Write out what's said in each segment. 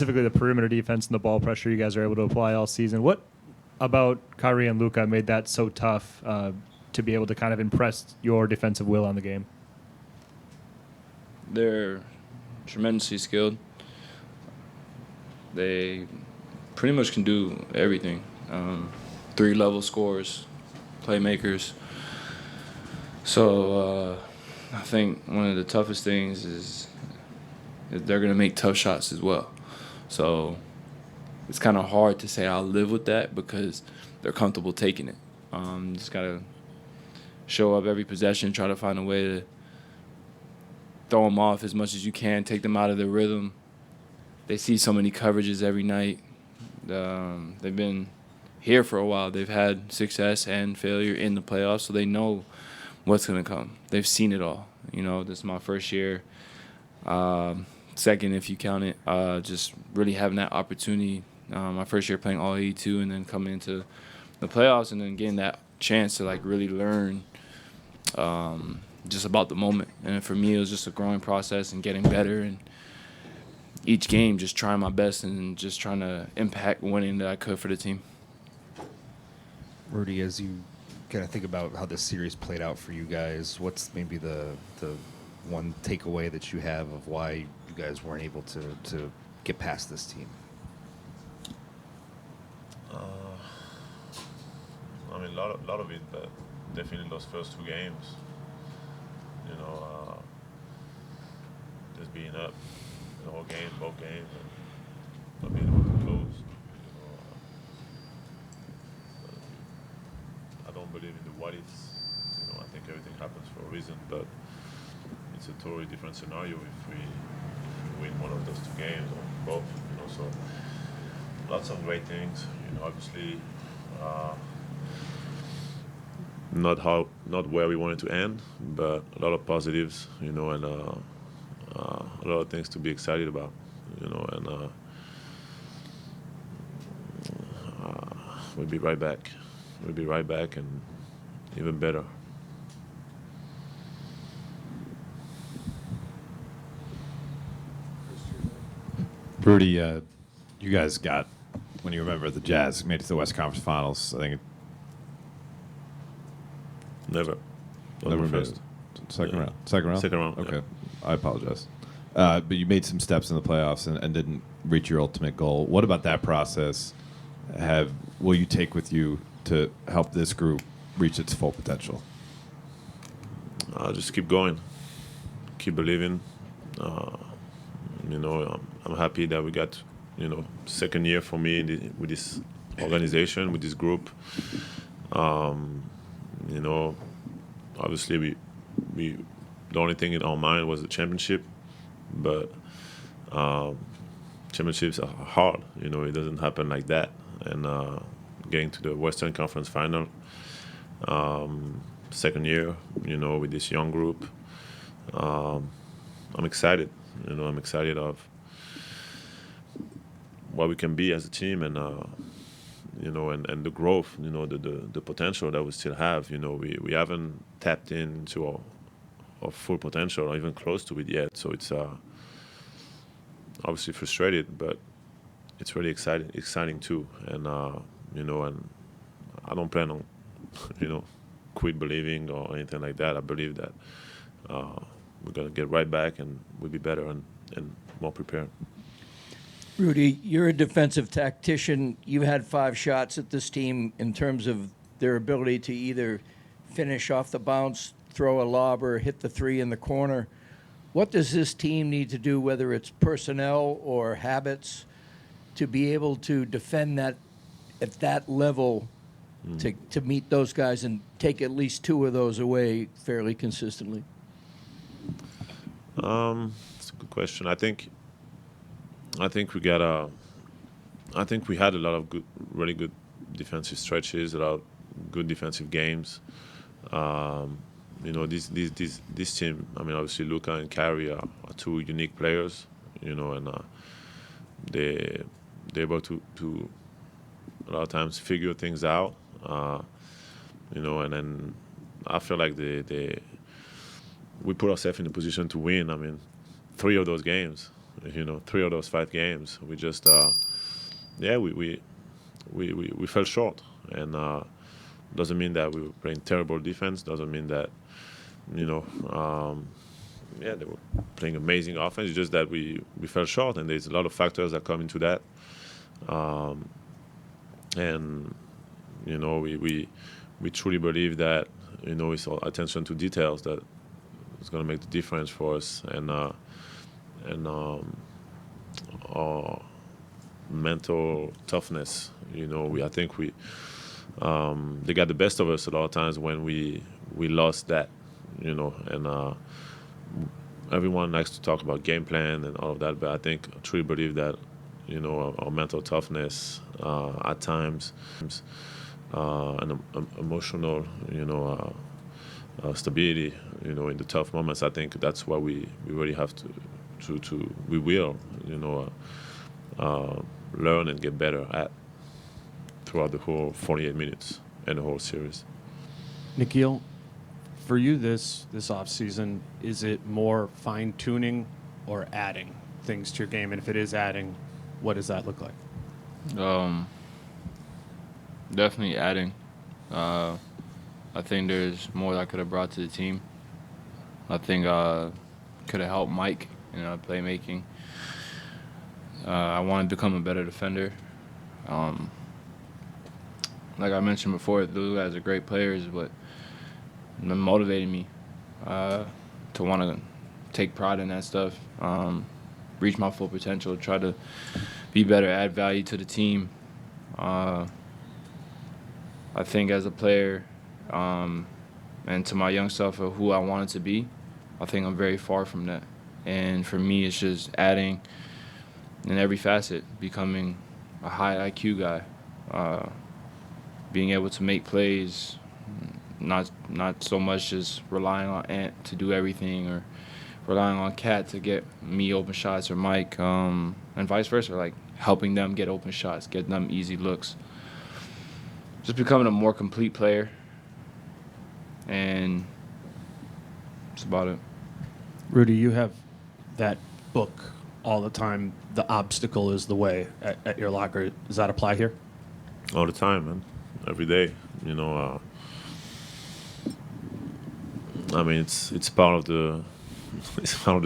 specifically the perimeter defense and the ball pressure you guys are able to apply all season. What about Kyrie and Luka made that so tough to be able to kind of impress your defensive will on the game? They're tremendously skilled. They pretty much can do everything. 3-level scorers, playmakers. So I think one of the toughest things is they're going to make tough shots as well. So it's kind of hard to say I'll live with that because they're comfortable taking it. Just got to show up every possession, try to find a way to throw them off as much as you can, take them out of their rhythm. They see so many coverages every night. They've been here for a while. They've had success and failure in the playoffs, so they know what's going to come. They've seen it all. You know, this is my first year, second if you count it, just really having that opportunity. My first year playing all 82 and then coming into the playoffs and then getting that chance to, like, really learn just about the moment. And for me, it was just a growing process and getting better and each game just trying my best and just trying to impact winning that I could for the team. Rudy, as you kind of think about how this series played out for you guys, what's maybe the one takeaway that you have of why you guys weren't able to get past this team? I mean, a lot of it, but definitely those first 2 games. You know, just being up the whole game, both games, and not being able to close. You know, I don't believe in the what ifs. You know, I think everything happens for a reason, but it's a totally different scenario if we win one of those 2 games or both. You know, so lots of great things. You know, obviously. Not where we wanted to end, but a lot of positives, you know, and a lot of things to be excited about, you know, and we'll be right back. We'll be right back and even better. Rudy, you guys got, when you remember the Jazz made it to the West Conference Finals, I think. Never Never first. Second Yeah. round. Second round? Second round, Okay. yeah. I apologize. But you made some steps in the playoffs and didn't reach your ultimate goal. What about that process will you take with you to help this group reach its full potential? Just keep going. Keep believing. You know, I'm happy that we got, you know, second year for me with this organization, with this group. You know, obviously we the only thing in our mind was the championship, but championships are hard. You know, it doesn't happen like that. And getting to the Western Conference Final, second year, you know, with this young group, I'm excited. You know, I'm excited of what we can be as a team and. You know, and the growth, you know, the potential that we still have. You know, we haven't tapped into our full potential or even close to it yet. So it's obviously frustrated, but it's really exciting too. And, you know, and I don't plan on, you know, quit believing or anything like that. I believe that we're going to get right back and we'll be better and more prepared. Rudy, you're a defensive tactician. You've had 5 shots at this team in terms of their ability to either finish off the bounce, throw a lob, or hit the 3 in the corner. What does this team need to do, whether it's personnel or habits, to be able to defend that at that level to meet those guys and take at least 2 of those away fairly consistently? It's a good question. I think we had a lot of really good defensive stretches, a lot of good defensive games. You know, this team. I mean, obviously Luka and Kyrie are 2 unique players. You know, and they're able to a lot of times figure things out. You know, and then I feel like we put ourselves in a position to win. I mean, 3 of those games. You know, 3 of those 5 games, we just we fell short, and doesn't mean that we were playing terrible defense. Doesn't mean that you know. They were playing amazing offense. It's just that we fell short, and there's a lot of factors that come into that. And you know, we truly believe that it's all attention to details that is going to make the difference for us, and our mental toughness. I think they got the best of us a lot of times when we lost that. And everyone likes to talk about game plan and all of that, but I truly believe that our mental toughness at times and emotional stability in the tough moments. I think that's what we really have to we will learn and get better at throughout the whole 48 minutes and the whole series. Nickeil, for you this offseason, is it more fine-tuning or adding things to your game? And if it is adding, what does that look like? Definitely adding. I think there's more that I could have brought to the team. I think could have helped Mike in playmaking. I want to become a better defender. Like I mentioned before, those guys are great players, but it motivated me to want to take pride in that stuff, reach my full potential, try to be better, add value to the team. I think as a player and to my young self of who I wanted to be, I think I'm very far from that. And for me, it's just adding in every facet, becoming a high IQ guy, being able to make plays, not so much just relying on Ant to do everything or relying on Cat to get me open shots or Mike, and vice versa, like helping them get open shots, get them easy looks. Just becoming a more complete player, and that's about it. Rudy, you have that book all the time, The Obstacle is the Way, at your locker. Does that apply here? All the time, man. Every day. I mean, it's part of the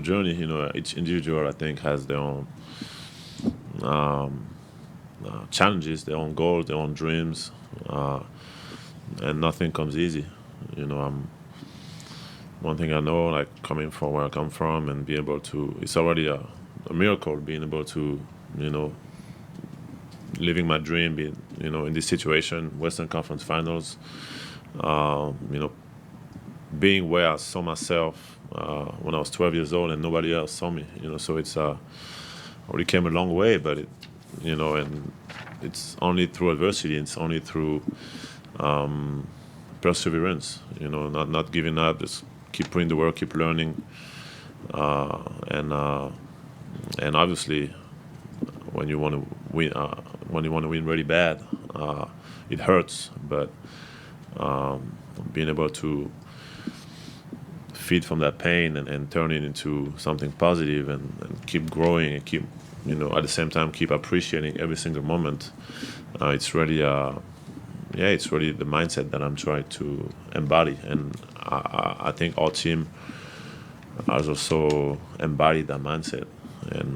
journey. Each individual, I think, has their own challenges, their own goals, their own dreams, and nothing comes easy. One thing I know, like coming from where I come from and being able to, it's already a miracle being able to, living my dream, being, in this situation, Western Conference Finals, being where I saw myself when I was 12 years old and nobody else saw me, so it's already came a long way, but and it's only through adversity, it's only through perseverance, not giving up, just keep putting the work, keep learning, and obviously when you want to win really bad, it hurts, but being able to feed from that pain and turn it into something positive and keep growing and keep, at the same time keep appreciating every single moment, it's really it's really the mindset that I'm trying to embody, and I think our team has also embodied that mindset. And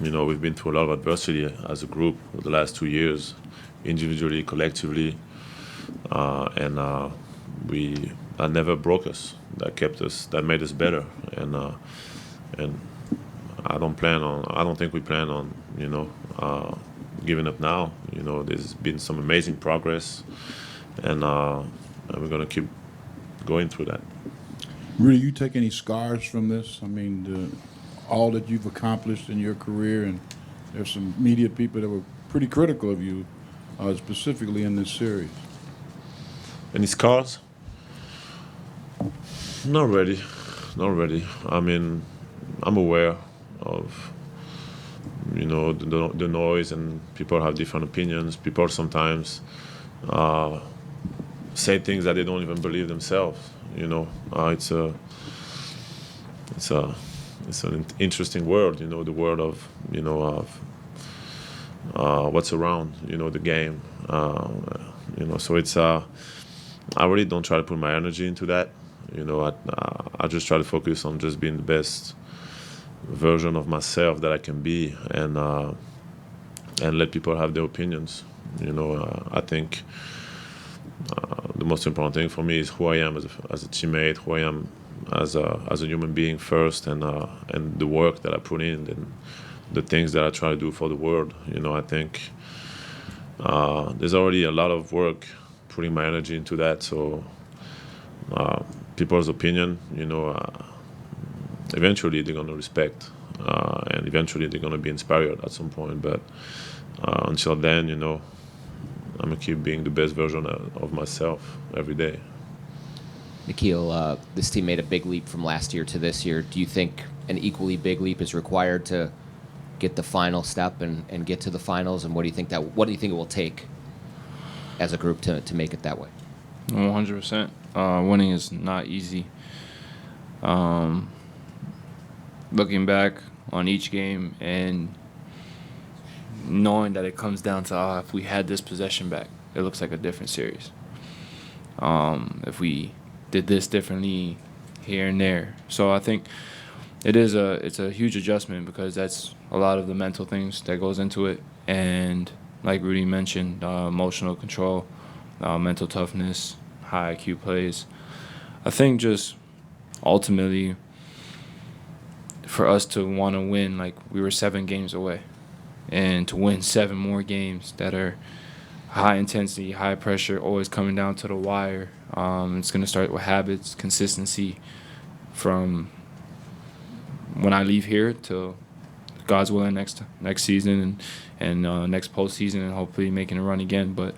we've been through a lot of adversity as a group over the last 2 years, individually, collectively, and that never broke us. That kept us. That made us better. And I don't think we plan on giving up now. There's been some amazing progress, and we're gonna keep going through that. Rudy, you take any scars from this? I mean, all that you've accomplished in your career, and there's some media people that were pretty critical of you, specifically in this series. Any scars? Not really. I mean, I'm aware of the noise, and people have different opinions. People sometimes say things that they don't even believe themselves. It's a it's an interesting world, you know, the world of, you know, of what's around, you know, the game. You know, so it's I really don't try to put my energy into that. You know, I just try to focus on just being the best version of myself that I can be, and let people have their opinions. You know, I think the most important thing for me is who I am as a teammate, who I am as a human being first, and the work that I put in, and the things that I try to do for the world. You know, I think there's already a lot of work putting my energy into that. So people's opinion, you know, eventually they're gonna respect, and eventually they're gonna be inspired at some point. But until then, you know, I'm gonna keep being the best version of myself every day. Nickeil, this team made a big leap from last year to this year. Do you think an equally big leap is required to get the final step and get to the finals? And what do you think it will take as a group to make it that way? 100%. Winning is not easy. Looking back on each game and knowing that it comes down to if we had this possession back, it looks like a different series. If we did this differently here and there. So I think it's a huge adjustment, because that's a lot of the mental things that goes into it. And like Rudy mentioned, emotional control, mental toughness, high IQ plays. I think just ultimately for us to want to win, like we were 7 games away. And to win 7 more games that are high intensity, high pressure, always coming down to the wire. It's going to start with habits, consistency from when I leave here to God's willing next season and next postseason, and hopefully making a run again. But